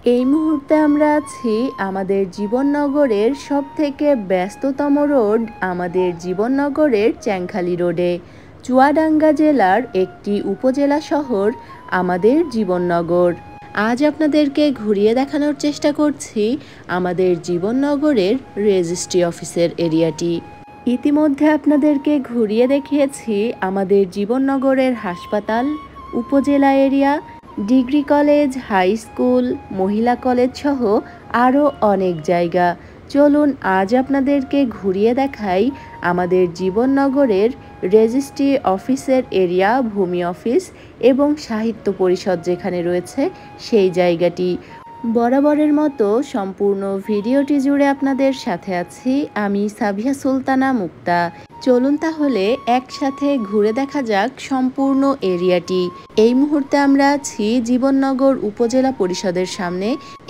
এই মুহূর্তে আমরা আছি আমাদের জীবননগরের সবথেকে ব্যস্ততম রোড আমাদের জীবননগরের চ্যাংখালী রোডে। চুয়াডাঙ্গা জেলার একটি উপজেলা শহর আমাদের জীবননগর। আজ আপনাদেরকে ঘুরিয়ে দেখানোর চেষ্টা করছি আমাদের জীবননগরের রেজিস্ট্রি অফিসের এরিয়াটি। ইতিমধ্যে আপনাদেরকে ঘুরিয়ে দেখিয়েছি আমাদের জীবননগরের হাসপাতাল, উপজেলা area, degree college, high school, মহিলা কলেজ সহ আরও অনেক জায়গা। চলুন আজ আপনাদেরকে ঘুরিয়ে দেখাই আমাদের জীবননগরের রেজিস্ট্রি অফিসের এরিয়া, ভূমি অফিস এবং সাহিত্য পরিষদ যেখানে রয়েছে সেই জায়গাটি। বরাবরের মতো সম্পূর্ণ ভিডিওটি জুড়ে আপনাদের সাথে আছি আমি সাবিহা সুলতানা মুক্তা। চলুন তাহলে একসাথে ঘুরে দেখা যাক সম্পূর্ণ এরিয়াটি। এই মুহূর্তে আমরা আছি জীবননগর উপজেলা পরিষদের সামনে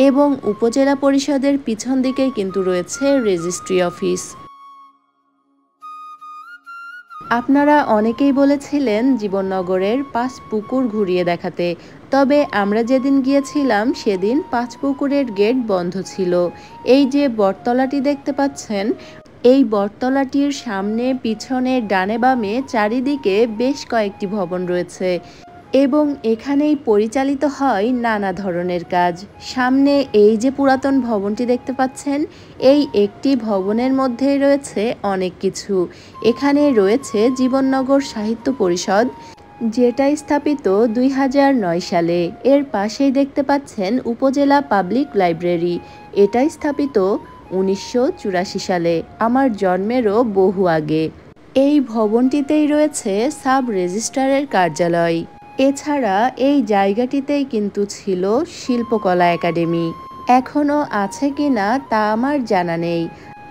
এবং উপজেলা পরিষদের পিছন দিকেই কিন্তু রয়েছে রেজিস্ট্রি অফিস। আপনারা অনেকেই বলেছিলেন জীবননগরের 5 পুকুর ঘুরিয়ে দেখাতে, তবে আমরা যেদিন গিয়েছিলাম সেদিন 5 পুকুরের গেট বন্ধ ছিল। এই যে বটতলাটি দেখতে পাচ্ছেন, এই বটতলাটির সামনে, পিছনে, ডানে বামে চারিদিকে বেশ কয়েকটি ভবন রয়েছে এবং এখানেই পরিচালিত হয় নানা ধরনের কাজ। সামনে এই যে পুরাতন ভবনটি দেখতে পাচ্ছেন, এই একটি ভবনের মধ্যেই রয়েছে অনেক কিছু। এখানে রয়েছে জীবননগর সাহিত্য পরিষদ, যেটা স্থাপিত 2009 সালে। এর পাশেই দেখতে পাচ্ছেন উপজেলা পাবলিক লাইব্রেরি, এটা স্থাপিত 1984 সালে, আমার জন্মেরও বহু আগে। এই ভবনটিতেই রয়েছে সাব রেজিস্ট্রারের কার্যালয়। এছাড়া এই জায়গাটিতেই কিন্তু ছিল শিল্পকলা একাডেমি। এখনও আছে কিনা তা আমার জানা নেই।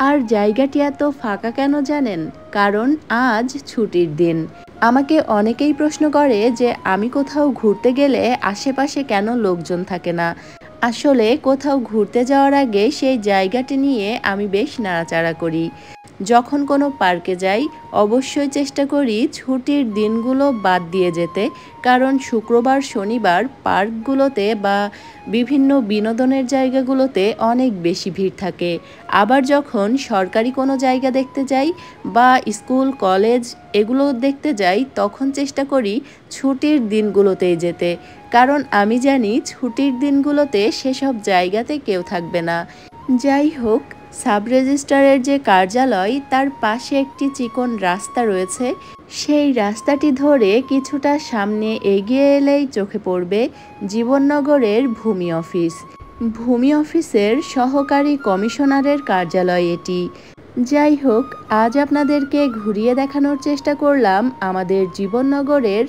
আর জায়গাটি এত ফাঁকা কেন জানেন? কারণ আজ ছুটির দিন। আমাকে অনেকেই প্রশ্ন করে যে আমি কোথাও ঘুরতে গেলে আশেপাশে কেন লোকজন থাকে না। আসলে কোথাও ঘুরতে যাওয়ার আগে সেই জায়গাটি নিয়ে আমি বেশ নাড়াচাড়া করি। যখন কোনো পার্কে যাই অবশ্যই চেষ্টা করি ছুটির দিনগুলো বাদ দিয়ে যেতে, কারণ শুক্রবার, শনিবার পার্কগুলোতে বা বিভিন্ন বিনোদনের জায়গাগুলোতে অনেক বেশি ভিড় থাকে। আবার যখন সরকারি কোনো জায়গা দেখতে যাই বা স্কুল, কলেজ এগুলো দেখতে যাই, তখন চেষ্টা করি ছুটির দিনগুলোতেই যেতে, কারণ আমি জানি ছুটির দিনগুলোতে সেসব জায়গাতে কেউ থাকবে না। যাই হোক, সাব রেজিস্ট্রারের যে কার্যালয় তার পাশে একটি চিকন রাস্তা রয়েছে। সেই রাস্তাটি ধরে কিছুটা সামনে এগিয়ে এলেই চোখে পড়বে জীবননগরের ভূমি অফিস। ভূমি অফিসের সহকারী কমিশনারের কার্যালয় এটি। যাই হোক, আজ আপনাদেরকে ঘুরিয়ে দেখানোর চেষ্টা করলাম আমাদের জীবননগরের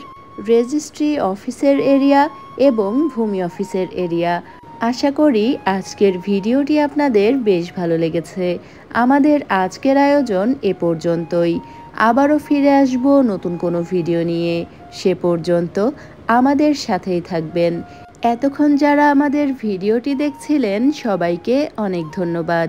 রেজিস্ট্রি অফিসের এরিয়া এবং ভূমি অফিসের এরিয়া। আশা করি আজকের ভিডিওটি আপনাদের বেশ ভালো লেগেছে। আমাদের আজকের আয়োজন এ পর্যন্তই। আবারও ফিরে আসব নতুন কোনো ভিডিও নিয়ে। সে পর্যন্ত আমাদের সাথেই থাকবেন। এতক্ষণ যারা আমাদের ভিডিওটি দেখছিলেন সবাইকে অনেক ধন্যবাদ।